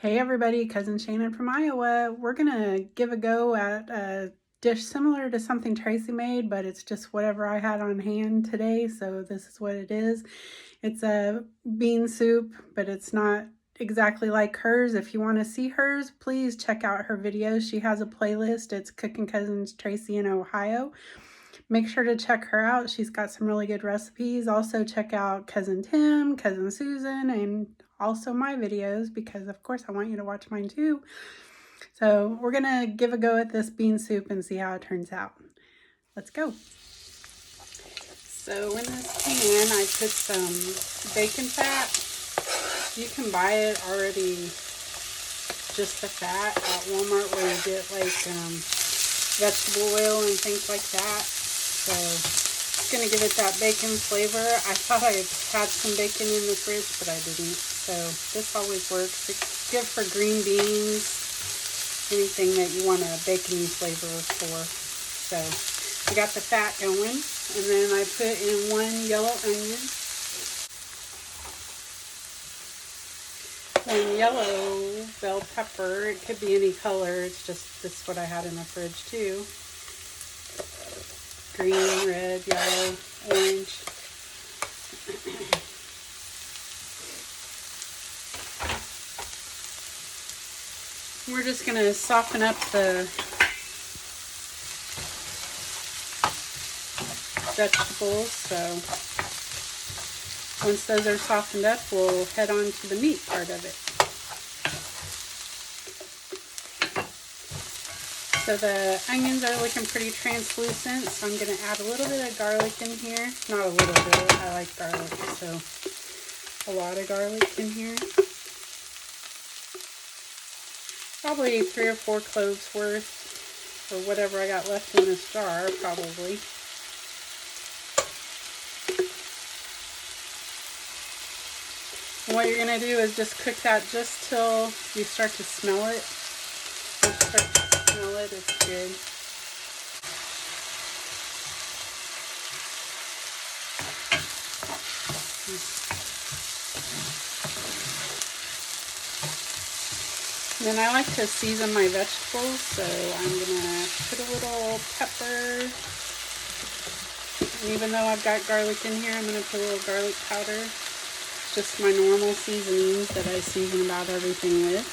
Hey everybody, Cousin Shannon from Iowa. We're gonna give a go at a dish similar to something Tracy made, but it's just whatever I had on hand today, so this is what it is. It's a bean soup, but it's not exactly like hers. If you want to see hers, please check out her videos. She has a playlist. It's Cooking Cousins Tracy in Ohio. Make sure to check her out. She's got some really good recipes. Also check out Cousin Tim, Cousin Susan, and also my videos because of course I want you to watch mine too. So we're gonna give a go at this bean soup and see how it turns out. Let's go. So in this pan I put some bacon fat. You can buy it already, just the fat at Walmart where you get like vegetable oil and things like that. So it's gonna give it that bacon flavor. I thought I had some bacon in the fridge, but I didn't. So this always works. It's good for green beans, anything that you want a bacony flavor for. So I got the fat going, and then I put in 1 yellow onion, 1 yellow bell pepper. It could be any color. It's just this is what I had in the fridge too. Green, red, yellow, orange. We're just going to soften up the vegetables. So once those are softened up, we'll head on to the meat part of it. So the onions are looking pretty translucent, so I'm going to add a little bit of garlic in here. Not a little bit, I like garlic, so a lot of garlic in here. Probably 3 or 4 cloves worth, or whatever I got left in this jar, probably. And what you're going to do is just cook that just till you start to smell it. Once you start to smell it, it's good. And then I like to season my vegetables, so I'm going to put a little pepper. And even though I've got garlic in here, I'm going to put a little garlic powder. Just my normal seasonings that I season about everything with.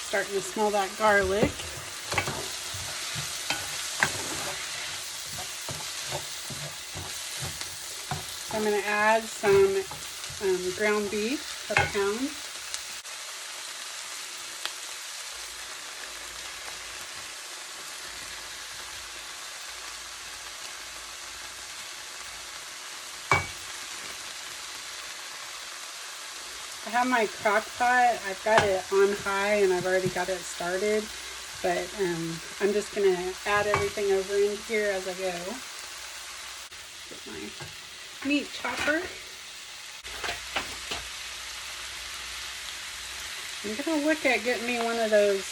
Starting to smell that garlic. So I'm going to add some ground beef, a pound. I have my crock pot. I've got it on high and I've already got it started, but I'm just going to add everything over in here as I go. Get my meat chopper. I'm going to look at getting me one of those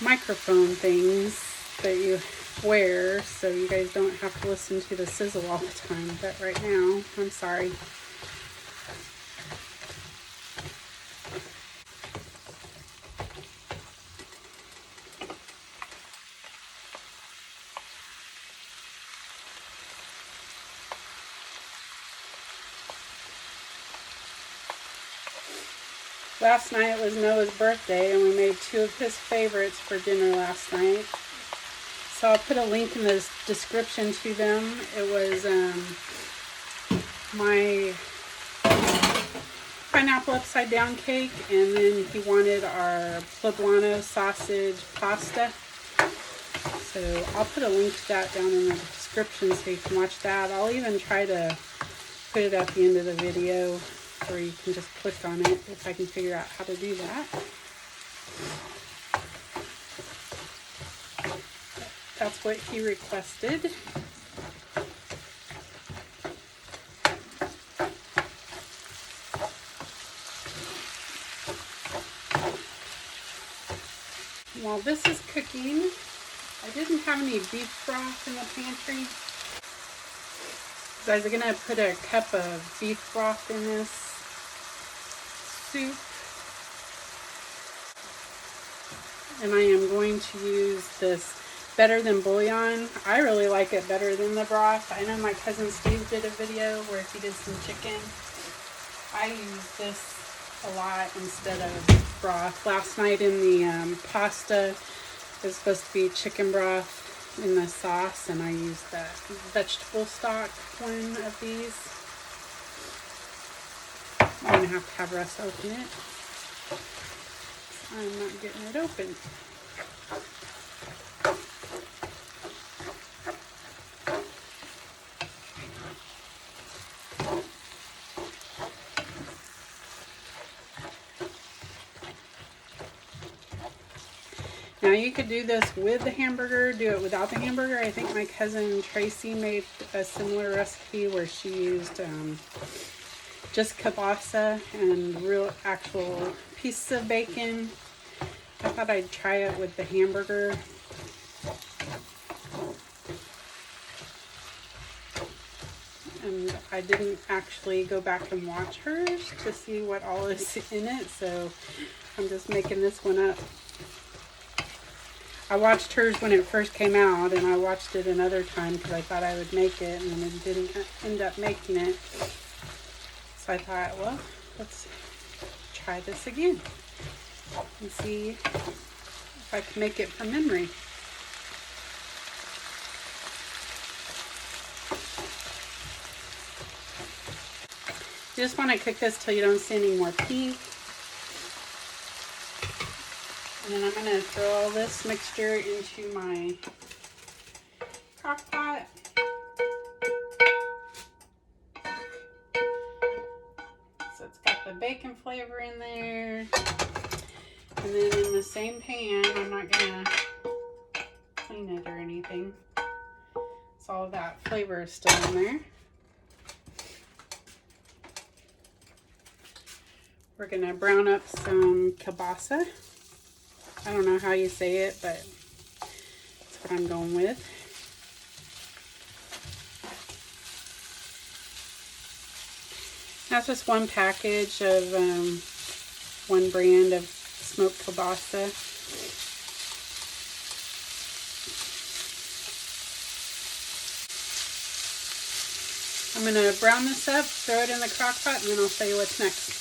microphone things that you wear so you guys don't have to listen to the sizzle all the time, but right now, I'm sorry. Last night was Noah's birthday, and we made 2 of his favorites for dinner last night. So I'll put a link in the description to them. It was my pineapple upside down cake, and then he wanted our Poblano sausage pasta. So I'll put a link to that down in the description so you can watch that. I'll even try to put it at the end of the video, or you can just click on it if I can figure out how to do that. That's what he requested. While this is cooking, I didn't have any beef broth in the pantry, Guys, I'm gonna put a cup of beef broth in this soup. And I am going to use this better than bouillon. I really like it better than the broth. I know my cousin Steve did a video where he did some chicken. I use this a lot instead of broth. Last night in the pasta, it was supposed to be chicken broth in the sauce, and I used that vegetable stock one of these. I'm going to have Russ open it. I'm not getting it open. Now you could do this with the hamburger, do it without the hamburger. I think my cousin Tracy made a similar recipe where she used just kielbasa and real actual pieces of bacon. I thought I'd try it with the hamburger. And I didn't actually go back and watch hers to see what all is in it, so I'm just making this one up. I watched hers when it first came out, and I watched it another time because I thought I would make it, and then didn't end up making it. So I thought, well, let's try this again and see if I can make it from memory. You just want to cook this till you don't see any more pea. And then I'm going to throw all this mixture into my crock pot. So it's got the bacon flavor in there. And then in the same pan, I'm not going to clean it or anything. So all of that flavor is still in there. We're going to brown up some kielbasa. I don't know how you say it, but that's what I'm going with. That's just one package of one brand of smoked kielbasa. I'm going to brown this up, throw it in the crock pot, and then I'll show you what's next.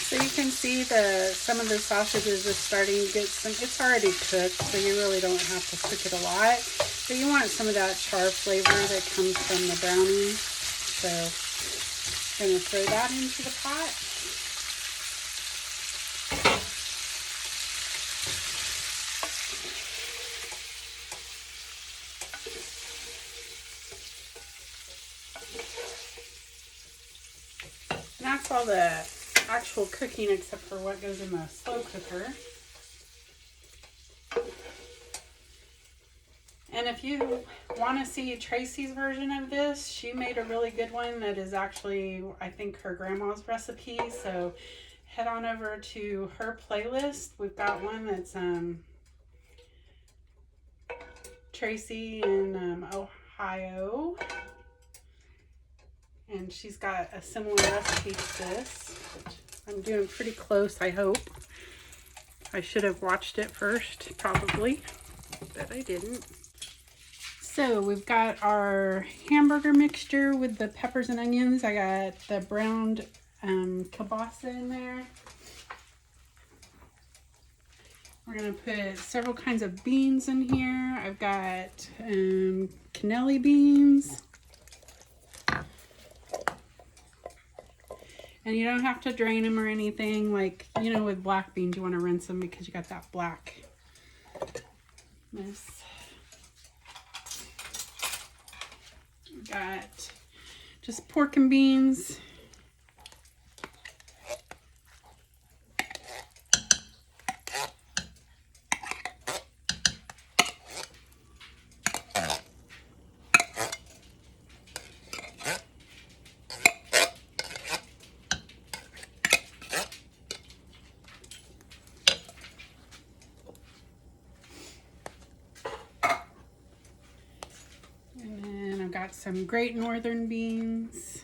So you can see some of the sausage is just starting to get some, it's already cooked, so you really don't have to cook it a lot. But you want some of that char flavor that comes from the browning. So I'm going to throw that into the pot. And that's all the actual cooking except for what goes in the slow cooker. And if you want to see Tracy's version of this, she made a really good one that is actually, I think, her grandma's recipe. So head on over to her playlist. We've got one that's Tracy in Ohio. And she's got a similar recipe to this, which I'm doing pretty close, I hope. I should have watched it first, probably, but I didn't. So we've got our hamburger mixture with the peppers and onions. I got the browned kielbasa in there. We're going to put several kinds of beans in here. I've got cannelli beans. And you don't have to drain them or anything. Like, you know, with black beans, you want to rinse them because you got that blackness. Got just pork and beans. some Great Northern beans.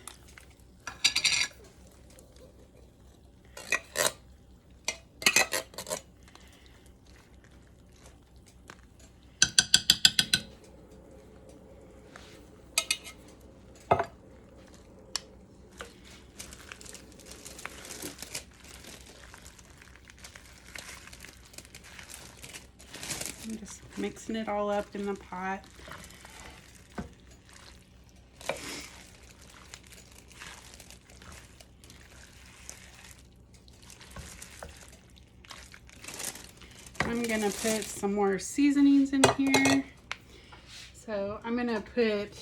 I'm just mixing it all up in the pot. I'm gonna put some more seasonings in here. So I'm gonna put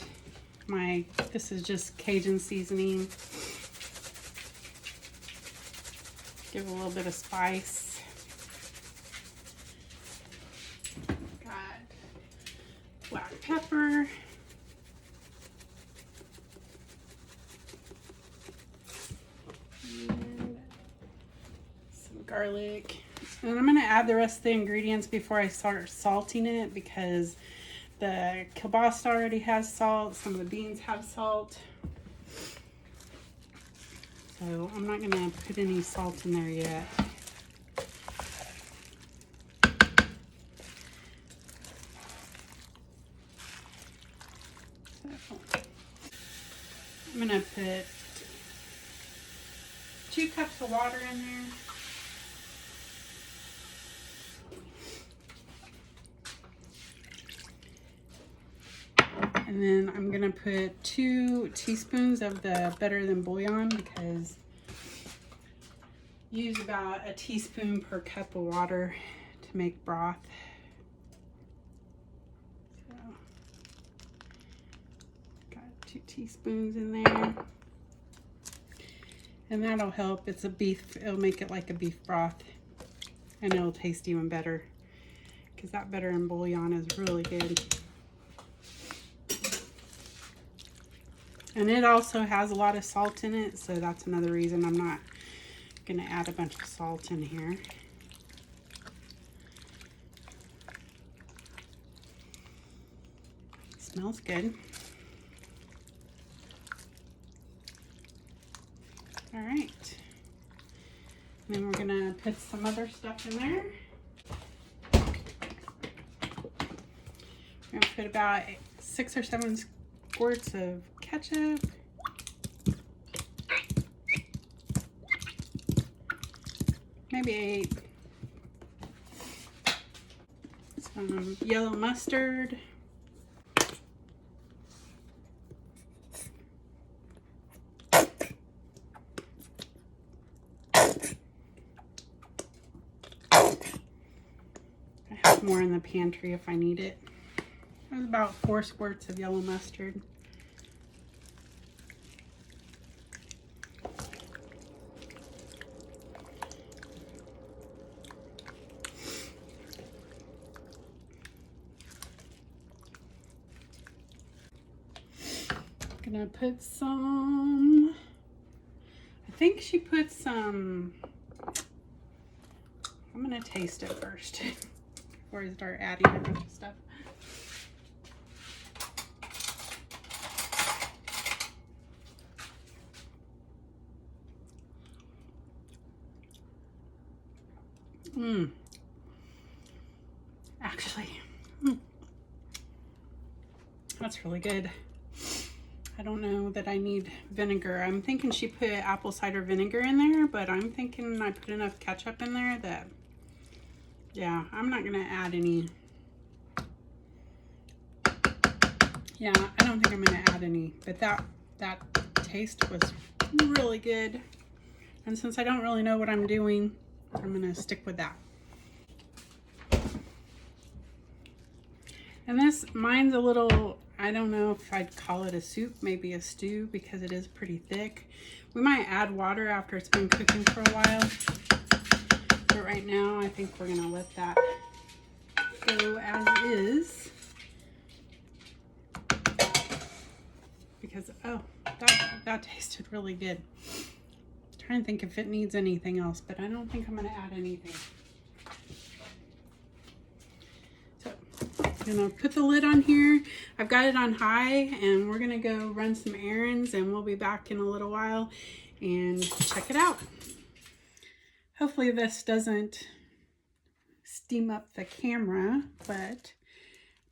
this is just Cajun seasoning. Give a little bit of spice. Got black pepper. And some garlic. And I'm gonna add the rest of the ingredients before I start salting it because the kielbasa already has salt. Some of the beans have salt. So I'm not gonna put any salt in there yet. I'm gonna put 2 cups of water in there. And then I'm gonna put 2 teaspoons of the Better Than bouillon because use about a teaspoon per cup of water to make broth. So, got 2 teaspoons in there. And that'll help. It's a beef, it'll make it like a beef broth. And it'll taste even better because that Better Than bouillon is really good. And it also has a lot of salt in it, so that's another reason I'm not gonna add a bunch of salt in here. Smells good. All right. And then we're gonna put some other stuff in there. We're gonna put about 6 or 7 squirts of ketchup. Maybe 8. Some yellow mustard. I have more in the pantry if I need it. There's about 4 squirts of yellow mustard. Gonna put some, I think she put some, I'm gonna taste it first before I start adding a bunch of stuff. Actually, that's really good. I don't know that I need vinegar. I'm thinking she put apple cider vinegar in there, but I'm thinking I put enough ketchup in there that, yeah, I'm not gonna add any. Yeah, I don't think I'm gonna add any, but that taste was really good. And since I don't really know what I'm doing, I'm gonna stick with that. And mine's a little, I don't know if I'd call it a soup, maybe a stew, because it is pretty thick. We might add water after it's been cooking for a while. But right now, I think we're gonna let that go as is. Because, oh, that tasted really good. I'm trying to think if it needs anything else, but I don't think I'm gonna add anything. So, gonna put the lid on here. I've got it on high, and we're gonna go run some errands, and we'll be back in a little while and check it out. Hopefully this doesn't steam up the camera, but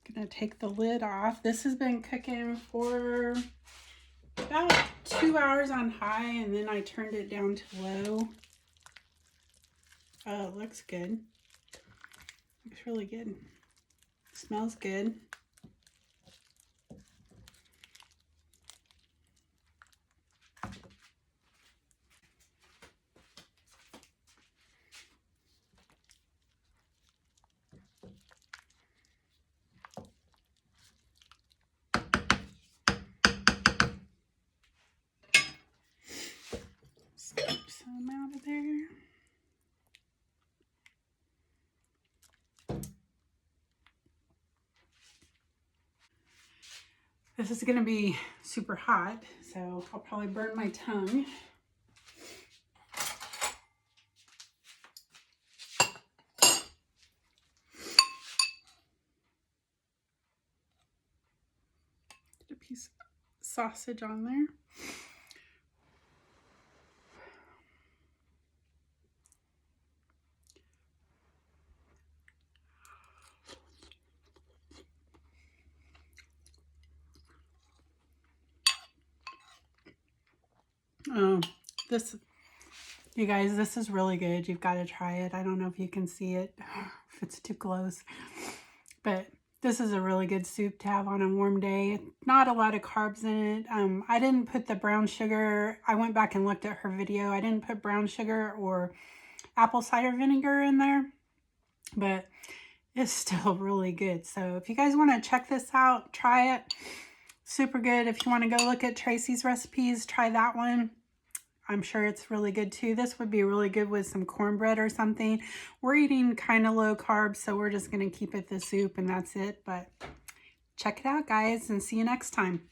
I'm gonna take the lid off. This has been cooking for about 2 hours on high, and then I turned it down to low. Oh, it looks good. Looks really good. Smells good. Scoop some out of there. This is going to be super hot, so I'll probably burn my tongue. Get a piece of sausage on there. Oh, you guys, this is really good. You've got to try it. I don't know if you can see it, if it's too close, but this is a really good soup to have on a warm day. Not a lot of carbs in it. I didn't put the brown sugar. I went back and looked at her video. I didn't put brown sugar or apple cider vinegar in there, but it's still really good. So if you guys want to check this out, try it. Super good. If you want to go look at Tracy's recipes, try that one. I'm sure it's really good too. This would be really good with some cornbread or something. We're eating kind of low carb, so we're just going to keep it the soup and that's it. But check it out, guys, and see you next time.